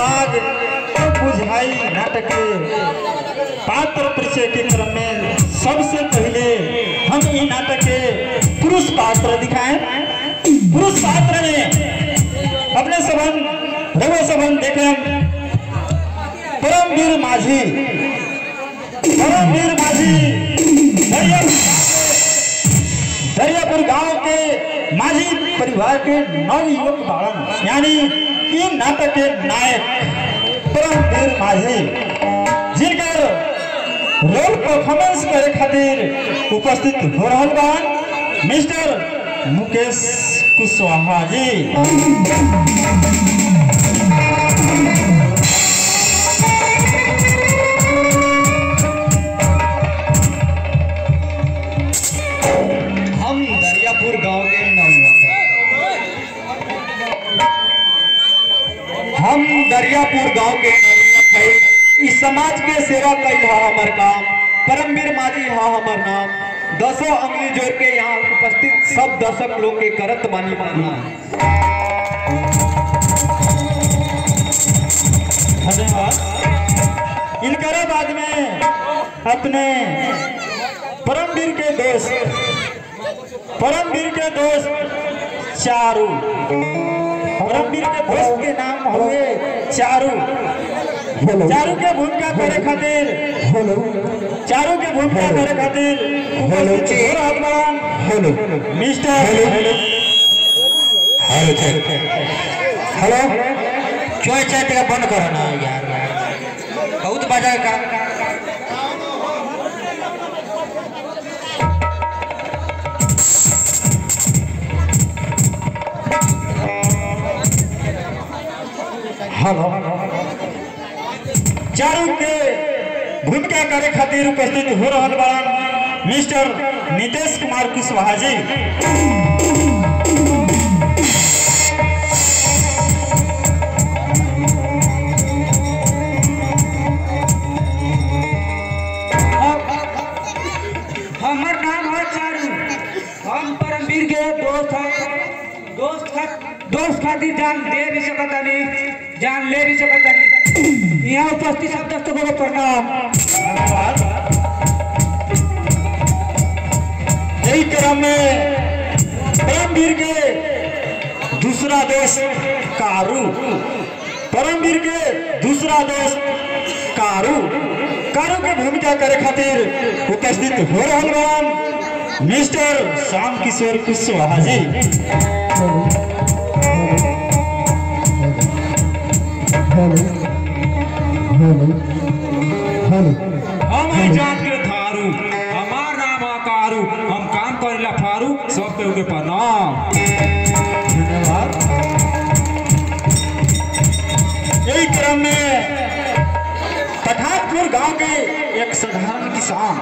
आग बुझाई नाटक के पात्र परिचय के क्रम में सबसे पहले हम ये नाटक के पुरुष पात्र दिखाएं। पुरुष पात्र में अपने संबंध रघु संबंध देखें। परमवीर माझी दरियापुर गांव के माझी परिवार के नवयुवक बालन यानी ये नाटक के नायक परमवीर माझी जिनकर रोल परफॉर्मेंस करे खातिर उपस्थित हो रहा बा मिस्टर मुकेश कुशवाहा जी। हम दरियापुर गांव के नवयुवक है। इस समाज के सेवा कई हा हमार काम। परमवीर माझी हा हमार नाम। 10 अंगली जोड़ के यहाँ उपस्थित सब दर्शक लोग के करत बानी धन्यवाद। इनकर बाद में अपने परमवीर के दोस्त चारू। परमवीर के दोस्त के नाम हुए चारू। चारू के भूमिका करे खातिर मिस्टर हेलो चोय चाय तेरा बंद करो ना यार, बहुत बजा का। हेलो चारू के भूमिका करे खातिर उपस्थित हो रहा बा मिस्टर नीतीश कुमार कुशवाहा जी। हमार नाम है चारू। हम परमवीर के दोस्त खातिर जान दे भी सकता नहीं, जान ले भी सकता नहीं। यहाँ उपस्थित सब दोस्तों को प्रणाम। यही क्रम में परमवीर के दूसरा दोस्त कारू के भूमिका करे खातिर उपस्थित हो रहा बा मिस्टर श्याम किशोर कुशवाहा जी। हम जान के थारू, हमार नाम आकारू, हम काम करेला फारू, सब पे उके प्रणाम। धन्यवाद। यही क्रम में पठानपुर गांव के एक साधारण किसान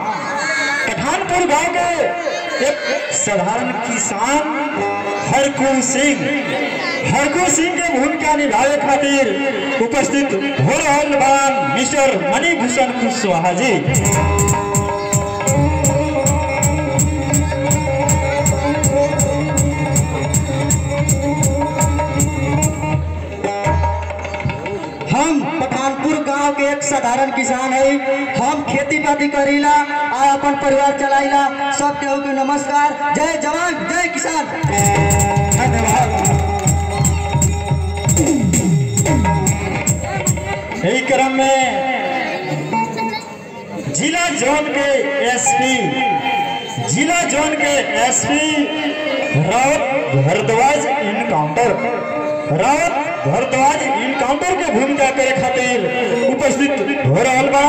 हरकू सिंह के भूमिका निभावे खातिर उपस्थित हो रहा बा मिस्टर मणिभूषण कुशवाहा जी। हम पठानपुर गांव के एक साधारण किसान है। हम खेती बाड़ी करीला और अपन परिवार चलाइला। सब केहू के नमस्कार। जय जवान जय किसान। धन्यवाद। यही क्रम में जिला जोन के एसपी रावत भारद्वाज इनकाउंटर के भूमिका करे खातिर उपस्थित हो रहा बा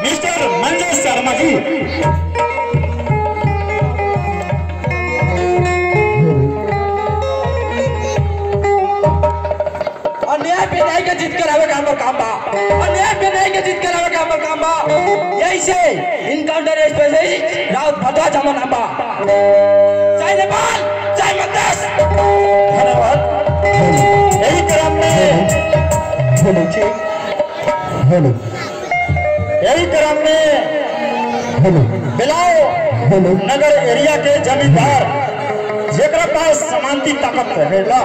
मिस्टर मंजेश शर्मा जी। अन्याय पे नहीं के जीत कर आवे का हमर काम बा। यही से इनकाउंटर स्पेशलिस्ट रावत भारद्वाज हमर नाम बा। जय नेपाल जय मधेश। धन्यवाद। यही क्रम में बिलाव नगर एरिया के जमींदार पास समानती ताकत रहेगा।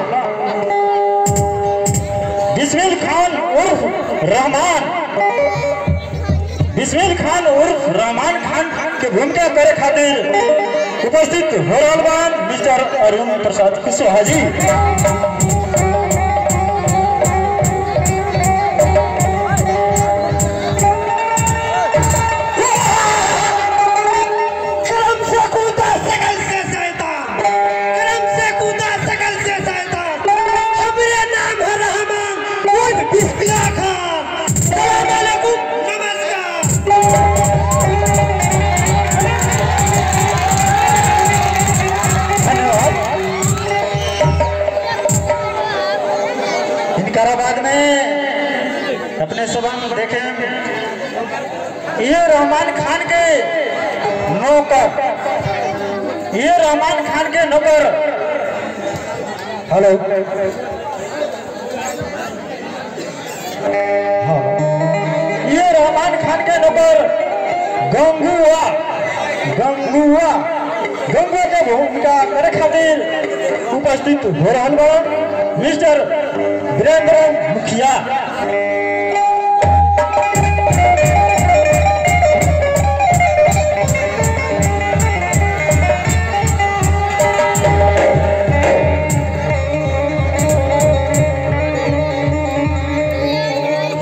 बिस्मिल खान उर्फ रहमान खान के भूमिका करे खातिर उपस्थित हो रहल बान मिस्टर अरुण प्रसाद कुशवाहा जी। बाद में अपने सबक देखें, ये रहमान खान के नौकर हेलो हाँ, ये रहमान खान के नौकर गंगुआ के भूमिका करे खातिर उपस्थित हो रहल बा मिस्टर वीरेंद्र मुखिया।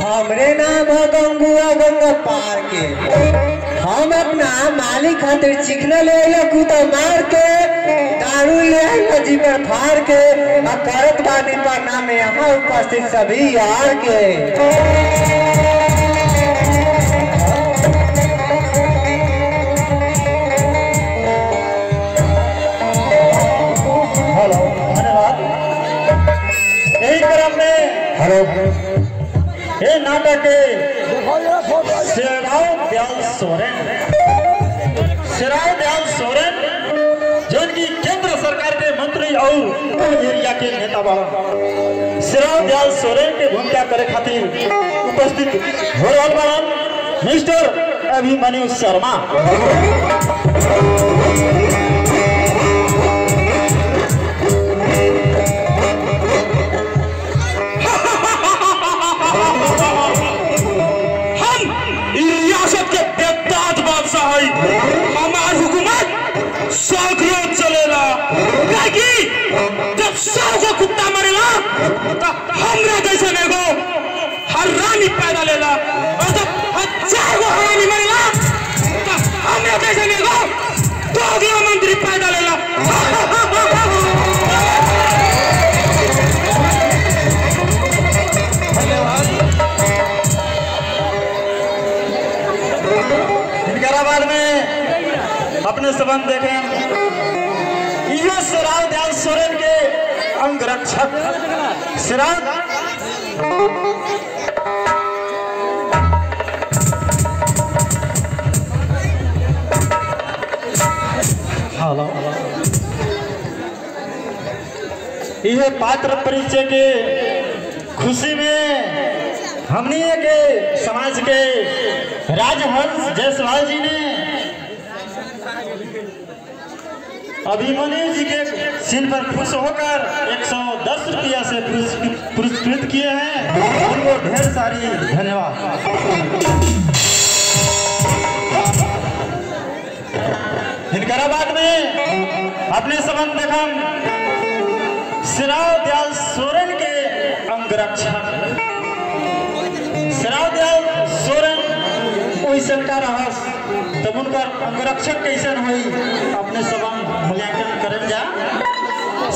हमरे नाम है गंगुआ गंगा पार के। हम अपना मालिक खातिर चिकना ले आइला कुत्ता मार के, दारू ले आइला जी पर फाड़ के, करत बानी पर नाम यहाँ उपस्थित सभी यार के। हेलो धन्यवाद। यही क्रम में हेलो ये नाटक शेराव दयाल सोरेन जो की केंद्र सरकार के मंत्री और एरिया के नेता बाड़न, शेराव दयाल सोरेन के भूमिका करे खातिर उपस्थित हो रहल बाड़न मिस्टर अभिमन्यु शर्मा। हमार हुकूमत 100 रोज चलेला, जब 100 को कुत्ता मरेला तो हमरा जैसे एगो हरामी पैदा लेला, और जब 1000 को हरामी मरेला तो हमरा जैसे एगो 2 मंत्री पैदा लेला। बाद में अपने संबंध देखें, ये शेराव दयाल सोरेन के अंगरक्षक शेराव यह पात्र परिचय के खुशी में हमने के समाज के राजहंस जायसवाल जी ने अभिमन्यु जी के सिर पर खुश होकर 110 रुपया से पुरस्कृत किए हैं। उनको ढेर सारी धन्यवाद। हिनकराबाद में अपने संबंध देखा शेराव दयाल सोरेन के अंगरक्षक शेराव दयाल सोरेन वैसन का रहस तब उनकर अंगरक्षक कैसन हुई अपने सबंग मूल्यांकन करल जा।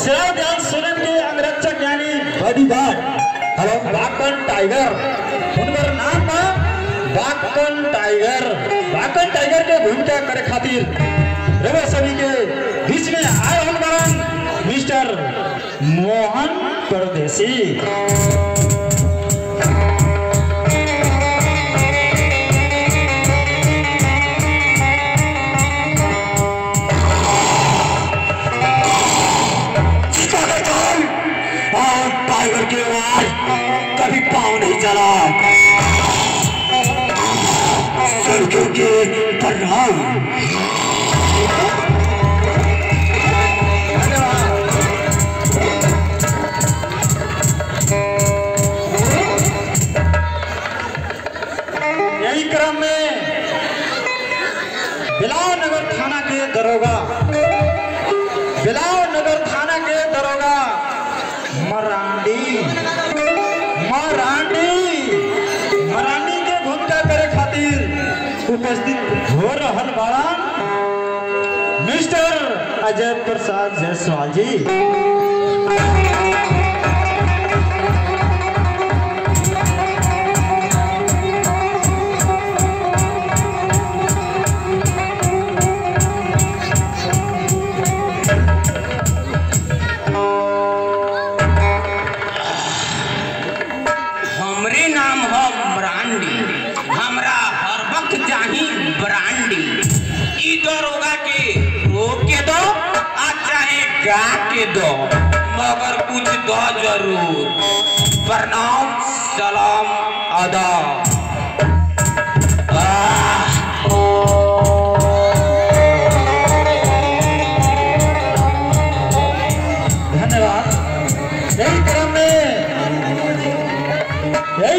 शेराव दयाल सोरेन के अंगरक्षक यानी बॉडीगार्ड हेलो बाकन टाइगर, उनकर नाम बा बाकन टाइगर के भूमिका करे खातिर रवे सभी के बीच में आए हम मिस्टर मोहन परदेसी। टाइगर के आवाज कभी पाँव नहीं चला, सड़कों के प्रणाम। बिलाव नगर थाना के दरोगा मरांडी के भूमिका करे खातिर उपस्थित हो रहल बाड़ा मिस्टर अजय प्रसाद जायसवाल जी। के दो मगर कुछ दो जरूर। प्रणाम सलाम आदाब। धन्यवाद। यही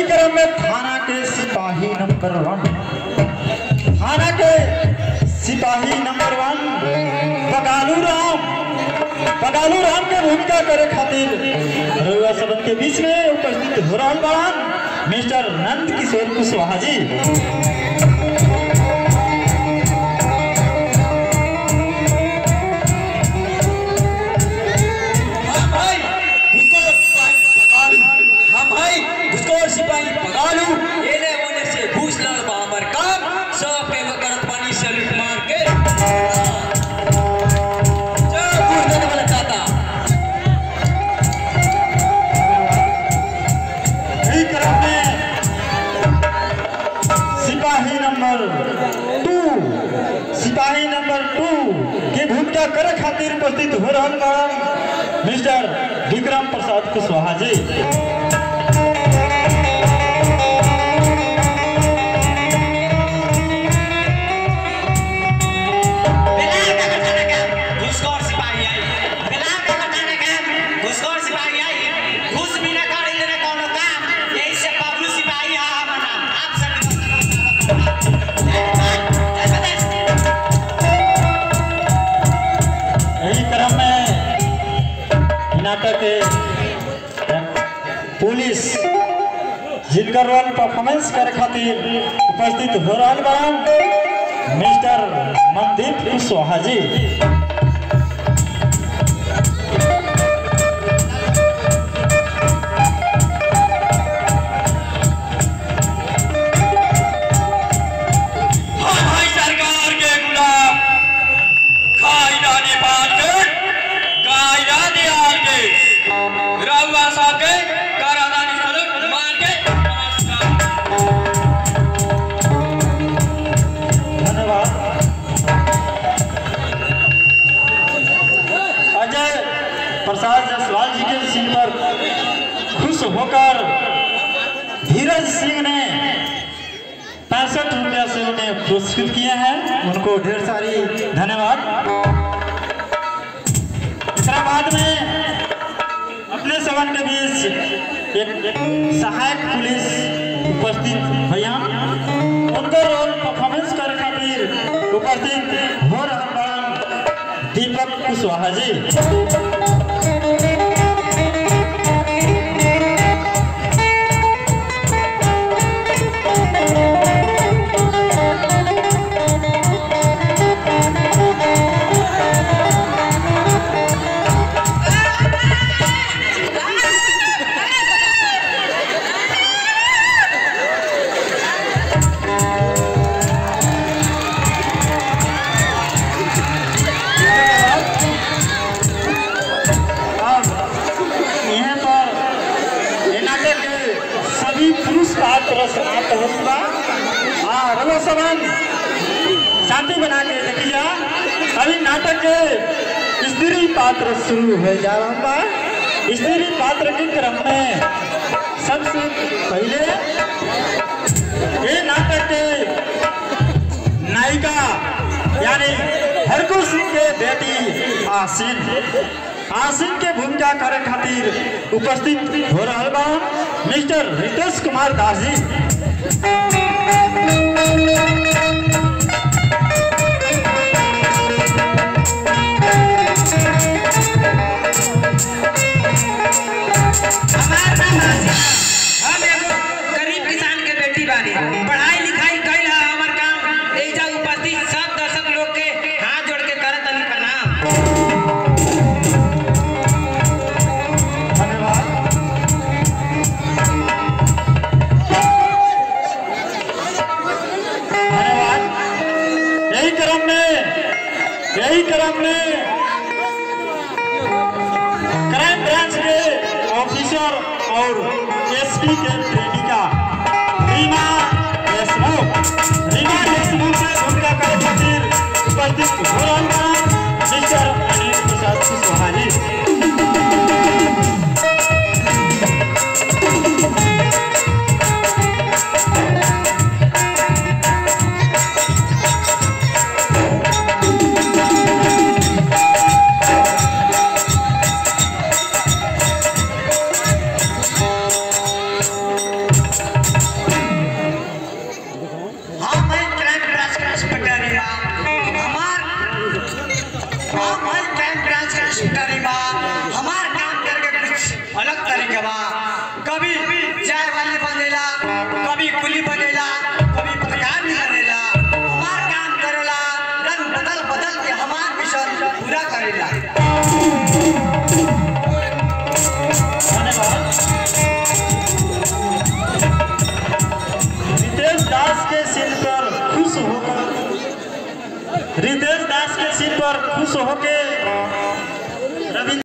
क्रम में थाना के सिपाही नंबर 1 बगालू राम के भूमिका करे खातिर रउआ सबन के बीच में उपस्थित हो रहल बाड़न मिस्टर नंद किशोर कुशवाहा जी। सिपाही बगालू एने ओने से घूस लल बा हमर काम सब के करत पानी सैल्यूट मार के सिपाही नंबर 2 के भूमिका करे खातिर उपस्थित हो रहल बाड़न मिस्टर विक्रम प्रसाद कुशवाहा जी। पुलिस जिनकर रोल परफॉर्मेंस करे खातिर उपस्थित हो रहल बाड़न मिस्टर मनदीप कुशवाहा जी। प्रसाद जायसवाल जी के सीन पर खुश होकर धीरज सिंह ने 65 रुपया से उन्हें पुरस्कृत किए हैं। उनको ढेर सारी धन्यवाद। इसके बाद में अपने सवन के बीच एक सहायक पुलिस उपस्थित भैया उनका रोल परफॉर्मेंस करे खातिर उपस्थित हो रहा दीपक कुशवाहा जी। शांति बना के देखिए अभी नाटक के स्त्री पात्र शुरू हो जा रहा है। स्त्री पात्र के क्रम में सबसे पहले ये नाटक के नायिका यानी हरकुल सिंह के बेटी आसिन के भूमिका करे खातिर उपस्थित हो रहा बा मिस्टर रितेश कुमार दास जी। और एसपी के प्रेमिका रीमा देशमुख से भूमिका करे खातिर उपस्थित हो रहल बा मिस्टर अनिल प्रसाद कुशवाहा। अलग तरीके बा, कभी चाय वाले बनेला, कभी कुली बनेला, कभी पत्रकार भी बनेला। हमार काम करेला, रंग बदल बदल के हमार मिशन पूरा करेला। रितेश दास के सीन पर खुश होकर